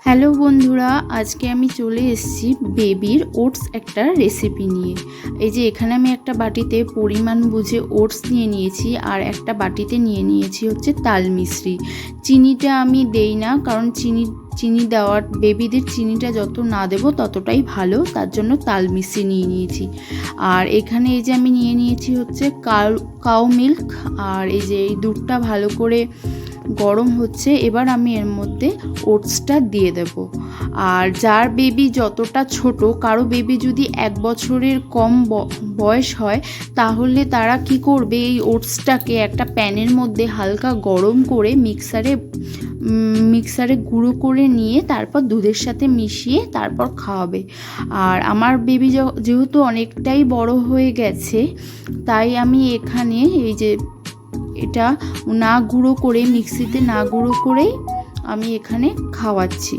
Hello বন্ধুরা, আজকে আমি চলে এসেছি বেবির ওটস একটা রেসিপি নিয়ে। এই যে এখানে আমি একটা বাটিতে পরিমাণ বুঝে ওটস নিয়ে নিয়েছি, আর একটা বাটিতে নিয়ে নিয়েছি হচ্ছে তাল মিছরি। চিনিটা আমি দেই না, কারণ চিনি দেওয়ার বেবিদের চিনিটা যত না দেবো ততটাই ভালো, তার জন্য তাল মিছরি নিয়ে নিয়েছি। আর এখানে এই যে আমি নিয়ে নিয়েছি হচ্ছে কাউ মিল্ক, আর এই যে এই দুধটা ভালো করে গরম হচ্ছে। এবার আমি এর মধ্যে ওটসটা দিয়ে দেব। আর যার বেবি যতটা ছোট, কারো বেবি যদি 1 বছরের কম বয়স হয়, তাহলে তারা কি করবে, এই ওটসটাকে একটা প্যানের মধ্যে হালকা গরম করে মিক্সারে গুঁড়ো করে নিয়ে তারপর দুধের সাথে মিশিয়ে তারপর খাওয়াবে। আর আমার বেবি যেহেতু অনেকটাই বড় হয়ে গেছে, তাই আমি এখানে এই যে এটা না গুঁড়ো করে, মিক্সিতে না গুঁড়ো করেই আমি এখানে খাওয়াচ্ছি।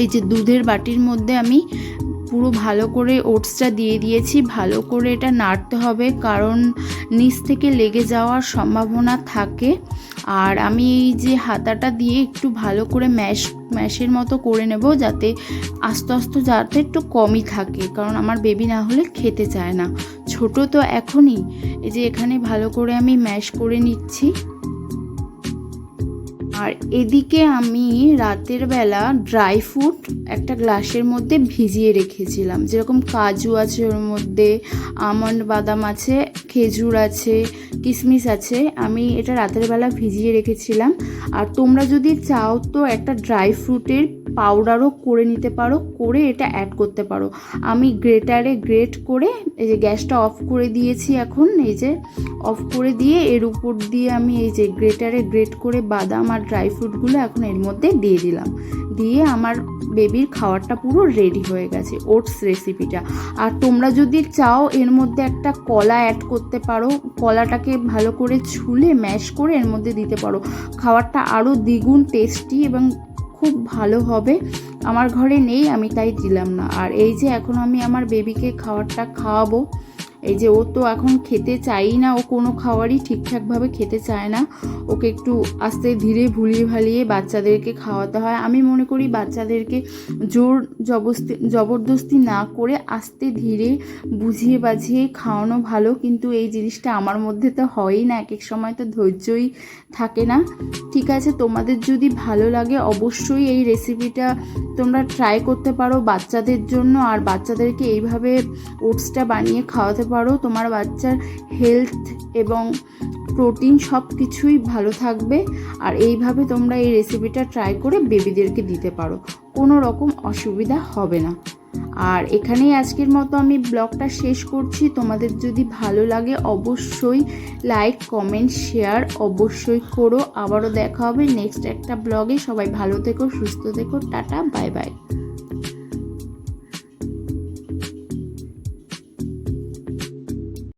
এই যে দুধের বাটির মধ্যে আমি পুরো ভালো করে ওটসটা দিয়ে দিয়েছি। ভালো করে এটা নাড়তে হবে, কারণ নিচ থেকে লেগে যাওয়ার সম্ভাবনা থাকে। আর আমি এই যে হাতাটা দিয়ে একটু ভালো করে ম্যাশের মতো করে নেব, যাতে আস্তে আস্তে যাতে একটু কমই থাকে, কারণ আমার বেবি না হলে খেতে চায় না, ছোট তো এখনই। এই যে এখানে ভালো করে আমি ম্যাশ করে নিচ্ছি। আর এদিকে আমি রাতের বেলা ড্রাই ফ্রুট একটা গ্লাসের মধ্যে ভিজিয়ে রেখেছিলাম, যেরকম কাজু আছে ওর মধ্যে, আমন্ড বাদাম আছে, খেজুর আছে, কিশমিশ আছে। আমি এটা রাতের বেলা ভিজিয়ে রেখেছিলাম। আর তোমরা যদি চাও তো একটা ড্রাই ফ্রুটের পাউডারও করে নিতে পারো, করে এটা অ্যাড করতে পারো। আমি গ্রেটারে গ্রেট করে, এই যে গ্যাসটা অফ করে দিয়েছি এখন, এই যে অফ করে দিয়ে এর উপর দিয়ে আমি এই যে গ্রেটারে গ্রেট করে বাদাম আর ড্রাই ফ্রুটগুলো এখন এর মধ্যে দিয়ে দিলাম। দিয়ে আমার বেবির খাবারটা পুরো রেডি হয়ে গেছে, ওটস রেসিপিটা। আর তোমরা যদি চাও এর মধ্যে একটা কলা অ্যাড করতে পারো, কলাটাকে ভালো করে ছুলে ম্যাশ করে এর মধ্যে দিতে পারো। খাবারটা আরও দ্বিগুণ টেস্টি এবং খুব ভালো হবে। আমার ঘরে নেই, আমি তাই দিলাম না। আর এই যে এখন আমি আমার বেবিকে খাবারটা খাওয়াবো। এই যে ও তো এখন খেতে চাই না, ও কোনো খাবারই ঠিকঠাকভাবে খেতে চায় না। ওকে একটু আস্তে ধীরে ভুলিয়ে ভালিয়ে বাচ্চাদেরকে খাওয়াতে হয়। আমি মনে করি বাচ্চাদেরকে জোর জবরদস্তি না করে আস্তে ধীরে বুঝিয়ে বাঝিয়ে খাওয়ানো ভালো, কিন্তু এই জিনিসটা আমার মধ্যে তো হয়ই না, এক এক সময় তো ধৈর্যই থাকে না। ঠিক আছে, তোমাদের যদি ভালো লাগে অবশ্যই এই রেসিপিটা তোমরা ট্রাই করতে পারো বাচ্চাদের জন্য। আর বাচ্চাদেরকে এইভাবে ওটসটা বানিয়ে খাওয়াতে পারো, তোমার বাচ্চার হেলথ এবং প্রোটিন সব কিছুই ভালো থাকবে। আর এইভাবে তোমরা এই রেসিপিটা ট্রাই করে বেবিদেরকে দিতে পারো, কোনো রকম অসুবিধা হবে না। আর এখানেই আজকের মতো আমি ব্লগটা শেষ করছি। তোমাদের যদি ভালো লাগে অবশ্যই লাইক, কমেন্ট, শেয়ার অবশ্যই করো। আবারও দেখা হবে নেক্সট একটা ব্লগে। সবাই ভালো থেকো, সুস্থ থেকো, টাটা, বাই বাই।